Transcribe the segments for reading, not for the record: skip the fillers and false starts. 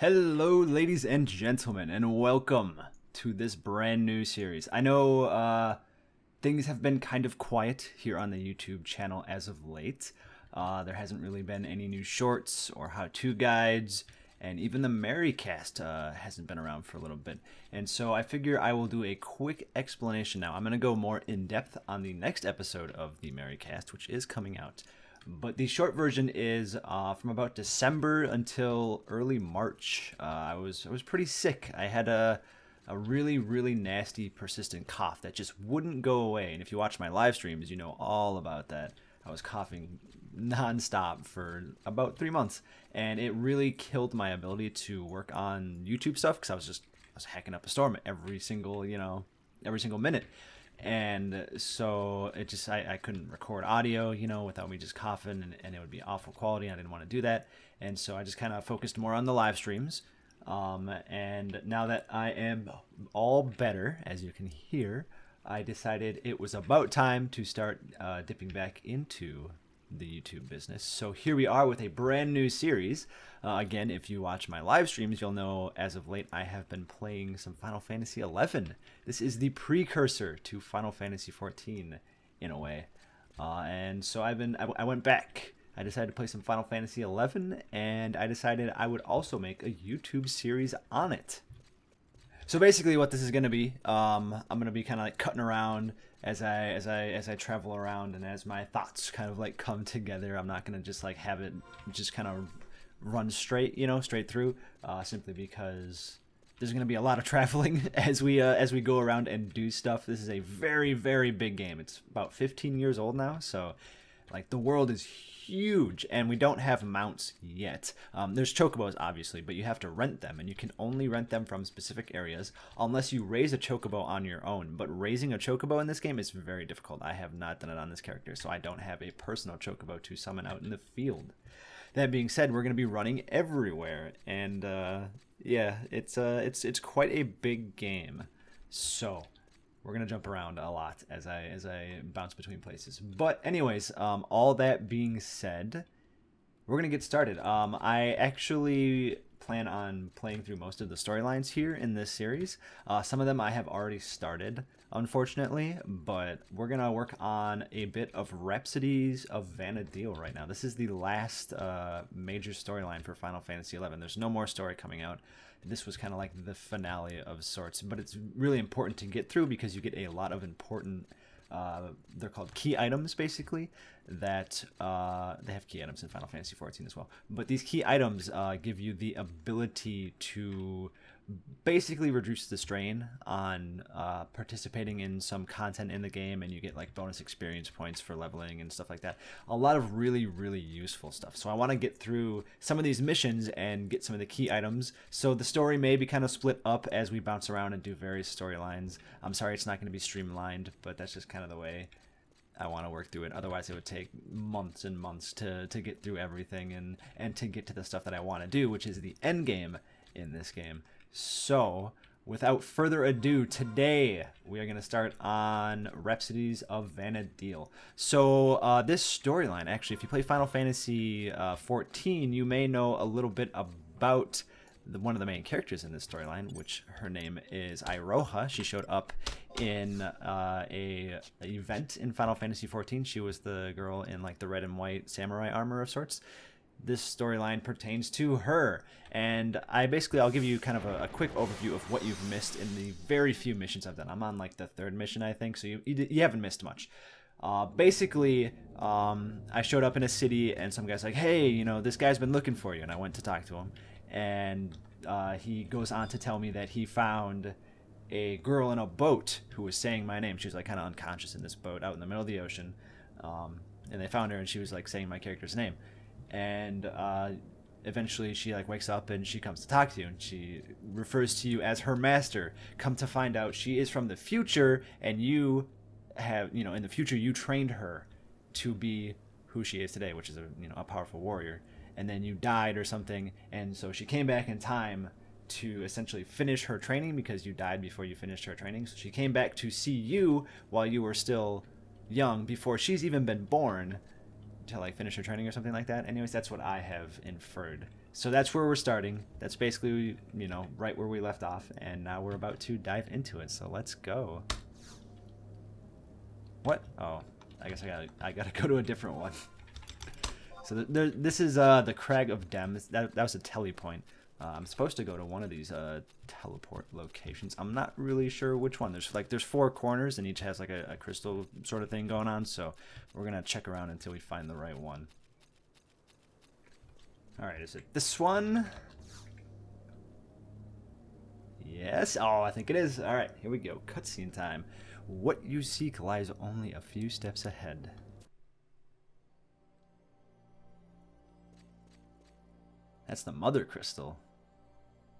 Hello, ladies and gentlemen, and welcome to this brand new series. I know things have been kind of quiet here on the YouTube channel as of late. There hasn't really been any new shorts or how-to guides, and even the Merri cast hasn't been around for a little bit. And so I figure I will do a quick explanation now. I'm going to go more in-depth on the next episode of the Merri cast, which is coming out. But the short version is from about December until early March. I was pretty sick. I had a really nasty persistent cough that just wouldn't go away. And if you watch my live streams, you know all about that. I was coughing nonstop for about 3 months, and it really killed my ability to work on YouTube stuff because I was hacking up a storm every single minute. And so it just I couldn't record audio without me just coughing, and it would be awful quality. I didn't want to do that, and so I just kind of focused more on the live streams. And now that I am all better, as you can hear, I decided it was about time to start dipping back into the YouTube business. So here we are with a brand new series. Again, if you watch my live streams, you'll know as of late I have been playing some Final Fantasy XI. This is the precursor to Final Fantasy XIV in a way. And so I went back. I decided to play some Final Fantasy XI, and I decided I would also make a YouTube series on it. So basically what this is going to be, I'm going to be kind of like cutting around as I travel around, and as my thoughts kind of like come together. I'm not going to just like have it just kind of run straight through, simply because there's going to be a lot of traveling as we go around and do stuff. This is a very big game. It's about 15 years old now, so like the world is huge, and we don't have mounts yet. There's chocobos, obviously, but you have to rent them, and you can only rent them from specific areas unless you raise a chocobo on your own. But raising a chocobo in this game is very difficult. I have not done it on this character, so I don't have a personal chocobo to summon out in the field. That being said, we're going to be running everywhere, and yeah, it's quite a big game. So we're going to jump around a lot as I bounce between places. But anyways, all that being said, we're going to get started. I actually plan on playing through most of the storylines here in this series. Some of them I have already started, unfortunately, but we're going to work on a bit of Rhapsodies of Vana'diel right now. This is the last major storyline for Final Fantasy XI. There's no more story coming out. This was kind of like the finale of sorts, but it's really important to get through because you get a lot of important, they're called key items, basically, that they have key items in Final Fantasy XIV as well. But these key items give you the ability to basically reduce the strain on participating in some content in the game, and you get like bonus experience points for leveling and stuff like that. A lot of really useful stuff. So I want to get through some of these missions and get some of the key items. So the story may be kind of split up as we bounce around and do various storylines. I'm sorry it's not going to be streamlined, but that's just kind of the way I want to work through it. Otherwise it would take months and months to get through everything and to get to the stuff that I want to do, which is the end game in this game. So, without further ado, today we are going to start on Rhapsodies of Vana'diel. So, this storyline, actually, if you play Final Fantasy XIV, you may know a little bit about one of the main characters in this storyline, which her name is Iroha. She showed up in a event in Final Fantasy XIV. She was the girl in like the red and white samurai armor of sorts. This storyline pertains to her, and I'll give you kind of a quick overview of what you've missed in the very few missions I've done. I'm on like the third mission, I think, so you haven't missed much. Basically, I showed up in a city, and some guy's like, hey, this guy's been looking for you, and I went to talk to him, and he goes on to tell me that he found a girl in a boat who was saying my name. She was like kind of unconscious in this boat out in the middle of the ocean, and they found her, and she was like saying my character's name. And eventually she like wakes up and she comes to talk to you, and she refers to you as her master. Come to find out, she is from the future, and you have, in the future you trained her to be who she is today, which is a powerful warrior. And then you died or something, and so she came back in time to essentially finish her training because you died before you finished her training. So she came back to see you while you were still young, before she's even been born, to like finish her training or something like that. Anyways, that's what I have inferred. So that's where we're starting. That's basically, you know, right where we left off, and now we're about to dive into it. So let's go. What? Oh, I guess I gotta go to a different one. So this is the Crag of Dem. That was a tele point. I'm supposed to go to one of these teleport locations. I'm not really sure which one. There's 4 corners, and each has like a crystal sort of thing going on. So we're gonna check around until we find the right one. All right, is it this one? Yes. Oh, I think it is. All right, here we go. Cutscene time. What you seek lies only a few steps ahead. That's the mother crystal.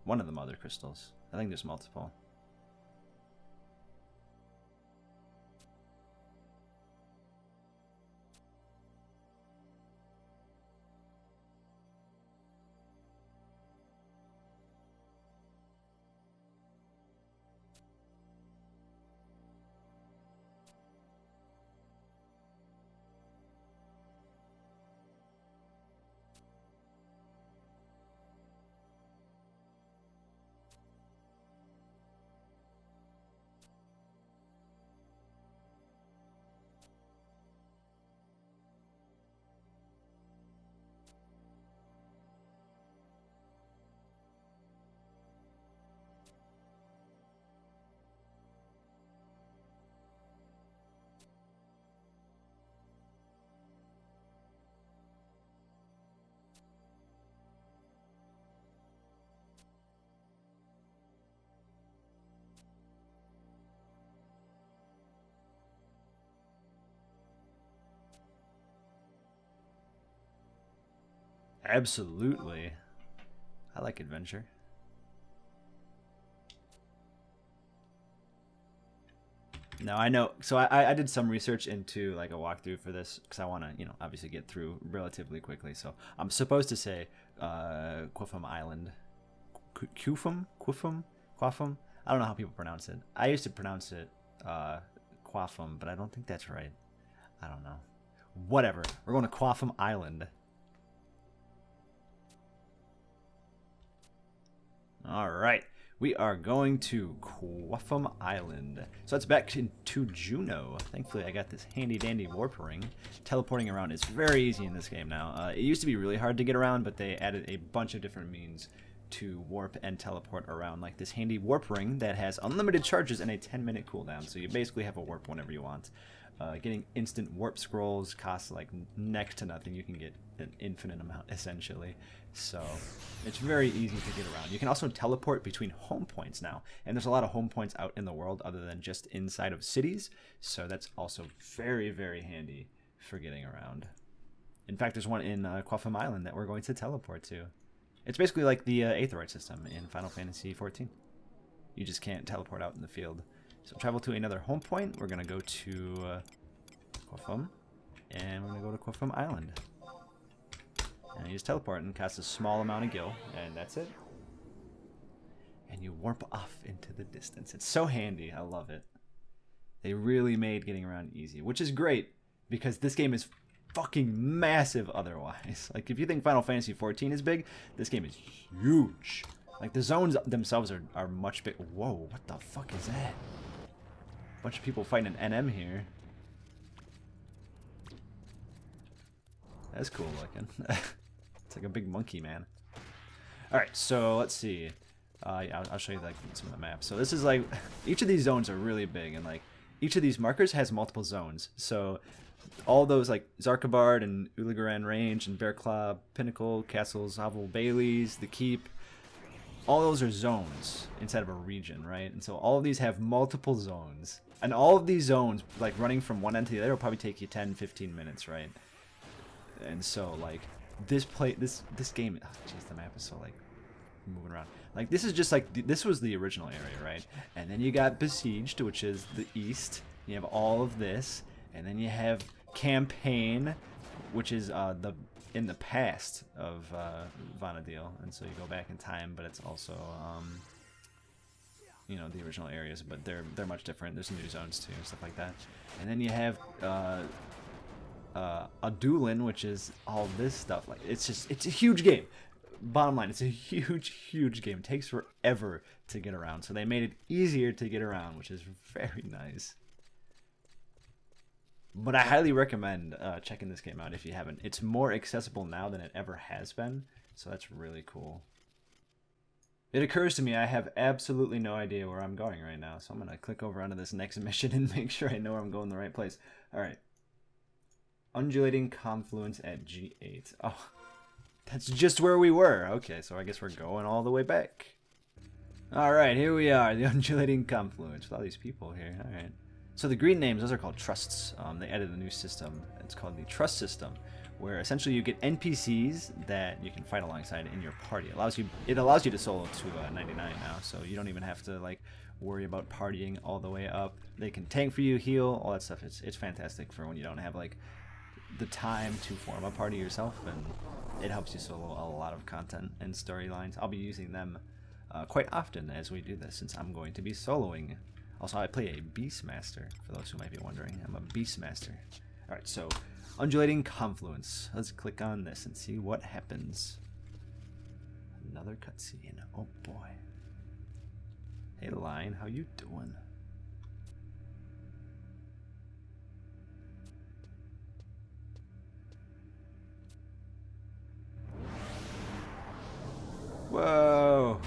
One of the mother crystals. I think there's multiple. Absolutely. I like adventure. Now I know, so I did some research into like a walkthrough for this because I want to, you know, obviously get through relatively quickly. So I'm supposed to say Quifum Island. Quifum? I don't know how people pronounce it. I used to pronounce it Quafum, but I don't think that's right. I don't know. Whatever. We're going to Quafum Island. All right, we are going to Quafum Island. So that's back into Juno. Thankfully, I got this handy-dandy warp ring. Teleporting around is very easy in this game now. It used to be really hard to get around, but they added a bunch of different means to warp and teleport around, like this handy warp ring that has unlimited charges and a 10-minute cooldown. So you basically have a warp whenever you want. Getting instant warp scrolls costs like next to nothing. You can get an infinite amount essentially. So it's very easy to get around. You can also teleport between home points now, and there's a lot of home points out in the world other than just inside of cities. So that's also very, very handy for getting around. In fact, there's one in Quafum Island that we're going to teleport to. It's basically like the Aetheroid system in Final Fantasy XIV. You just can't teleport out in the field. So travel to another home point. We're going to go to Quafum, and we're going to go to Quafum Island. And you just teleport and cast a small amount of gil, and that's it. And you warp off into the distance. It's so handy. I love it. They really made getting around easy, which is great because this game is fucking massive otherwise. Like, if you think Final Fantasy XIV is big, this game is huge. Like, the zones themselves are much big. Whoa, what the fuck is that? Bunch of people fighting an NM here. That's cool looking. It's like a big monkey, man. Alright, so let's see. Yeah, I'll show you like some of the maps. So this is like, each of these zones are really big, and like each of these markers has multiple zones. So all those like Zarkabard and Uligaran Range and Bearclaw, Pinnacle, Castles, Hovel Baileys, the Keep, all those are zones inside of a region, right? And so all of these have multiple zones. And all of these zones, like running from one end to the other, will probably take you 10-15 minutes, right? And so like this game, oh, jeez, the map is so like moving around. Like this is just like this was the original area, right? And then you got Besieged, which is the east. You have all of this, and then you have Campaign, which is in the past of Vana'diel, and so you go back in time, but it's also you know, the original areas, but they're much different. There's new zones too and stuff like that. And then you have Adulin, which is all this stuff. Like it's a huge game. bottom line, it's a huge game. It takes forever to get around, so they made it easier to get around, which is very nice. But I highly recommend checking this game out if you haven't. It's more accessible now than it ever has been, so that's really cool. It occurs to me I have absolutely no idea where I'm going right now, so I'm going to click over onto this next mission and make sure I know I'm going the right place. Alright. Undulating confluence at G8. Oh, that's just where we were. Okay, so I guess we're going all the way back. Alright, here we are, the undulating confluence with all these people here. Alright. So the green names, those are called trusts. They added a new system. It's called the trust system, where essentially you get NPCs that you can fight alongside in your party. It allows you to solo to 99 now, so you don't even have to like worry about partying all the way up. They can tank for you, heal, all that stuff. It's fantastic for when you don't have like the time to form a party yourself, and it helps you solo a lot of content and storylines. I'll be using them quite often as we do this, since I'm going to be soloing. Also, I play a Beastmaster, for those who might be wondering. I'm a Beastmaster. Alright, so undulating confluence. Let's click on this and see what happens. Another cutscene. Oh boy. Hey Lion, how you doing? Whoa!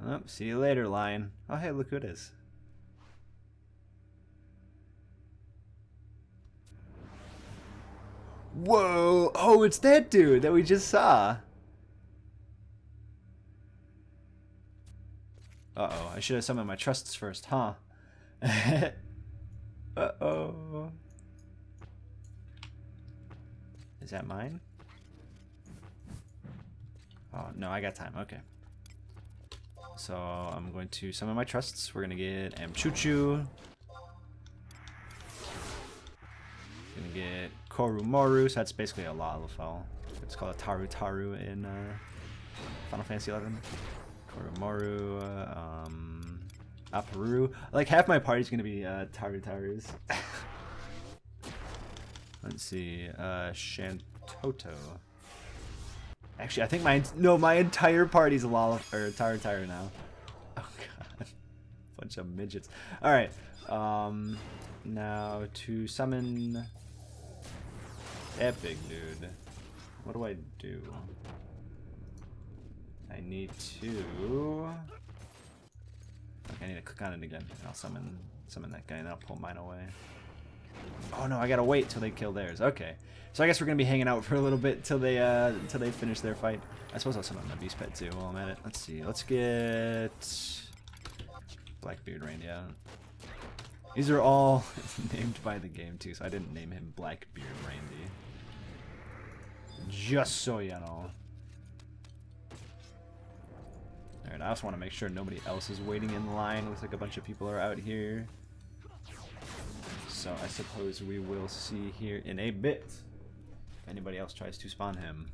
Oh, see you later, Lion. Oh, hey, look who it is. Whoa! Oh, it's that dude that we just saw. Uh-oh, I should have summoned my trusts first, huh? Uh-oh. Is that mine? Oh, no, I got time. Okay. So I'm going to summon my trusts. We're going to get Amchuchu. Gonna get Korumoru, so that's basically a Lalafell. It's called a Taru Taru in Final Fantasy XI. Korumoru, Aparu. Like half my party's gonna be Taru Tarus. Let's see, Shantoto. Actually, I think my entire party's Taru Taru now. Oh god, bunch of midgets. All right, now to summon that big dude. What do I do? I need to. Okay, I need to click on it again. And I'll summon that guy, and I'll pull mine away. Oh no, I gotta wait till they kill theirs. Okay, so I guess we're gonna be hanging out for a little bit till they finish their fight. I suppose I'll summon my beast pet too while I'm at it. Let's see. Let's get Blackbeard Randy. These are all named by the game too, so I didn't name him Blackbeard Randy. Just so you know. Alright, I also want to make sure nobody else is waiting in line. Looks like a bunch of people are out here. So I suppose we will see here in a bit if anybody else tries to spawn him.